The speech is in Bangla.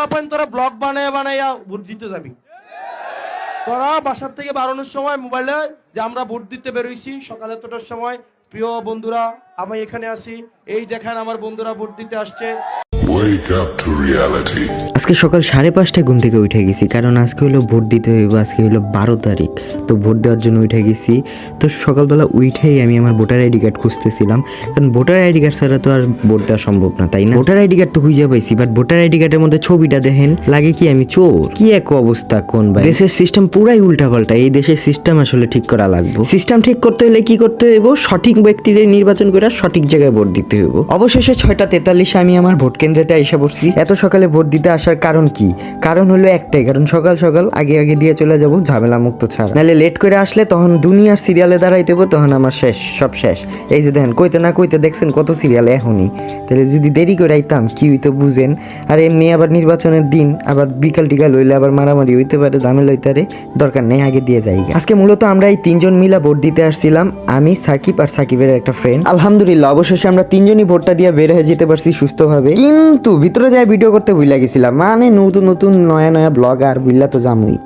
পোলাপান তোরা ব্লগ বানায় বানাইয়া ভোট দিতে যাবি। তোরা বাসার থেকে বাড়ানোর সময় মোবাইলে যে আমরা ভোট দিতে বেরোইছি সকাল 7টার সময়। প্রিয় বন্ধুরা, আমি এখানে আছি, এই দেখেন আমার বন্ধুরা ভোট দিতে আসছে। Wake up to reality. আজকে সকাল 5:30টায় ঘুম থেকে উঠে গেছি, কারণ আজকে হলো ভোট দিতে হইব। আজকে হলো 12 তারিখ, তো ভোট দেওয়ার জন্য উঠে গেছি। তো সকালবেলা উঠেই আমি আমার ভোটার আইডি কার্ড খুঁজতেছিলাম, কারণ ভোটার আইডি কার্ড ছাড়া তো আর ভোট দেওয়া সম্ভব না, তাই না? ভোটার আইডি কার্ড তো খুঁজে পাইছি, বাট ভোটার আইডি কার্ডের মধ্যে ছবিটা দেখেন লাগে কি আমি চোর। কি এক অবস্থা কোন ভাই, দেশের সিস্টেম পুরাই উল্টাপাল্টা। এই দেশের সিস্টেম আসলে ঠিক করা লাগবে। সিস্টেম ঠিক করতে হলে কি করতে হইব? সঠিক ব্যক্তিদের নির্বাচন করে সঠিক জায়গায় ভোট দিতে হইব। অবশেষে 6:43 আমি আমার ভোট কেন্দ্রেতে আইসা পড়ছি। এত সকালে ভোট দিতে আসার কারণ কি? কারণ হলো একটাই, কারণ সকাল সকাল আগে আগে দিয়ে চলে যাব, ঝামেলা মুক্ত ছাড়া। নাহলে লেট করে আসলে তখন দুনিয়ার সিরিয়ালে দাঁড়াইতে হবো, তখন আমার শেষ, সব শেষ। এই যে দেখেন কইতে না কইতে দেখছেন কত সিরিয়ালে এখনই। তাহলে যদি দেরি করে আইতাম কি হইতো বুঝেন। আর এমনি আবার নির্বাচনের দিন আবার বিকাল টিকাল হইলে আবার মারামারি হইতে পারে, ঝামেলা হইতে পারে, দরকার নেই, আগে দিয়ে যাই। আজকে মূলত আমরা এই 3জন মিলা ভোট দিতে আসছিলাম, আমি, সাকিব আর সাকিবের একটা ফ্রেন্ড। আলহামদুলিল্লাহ অবশেষে আমরা 3জনই ভোটটা দিয়ে বের হয়ে যেতে পারছি সুস্থভাবে। কিন্তু ভিতরে যায় ভিডিও করতে ভুলে গেছিলাম, মানে নতুন নতুন নয়া নয়া ব্লগার বুঝলা তো জামুই।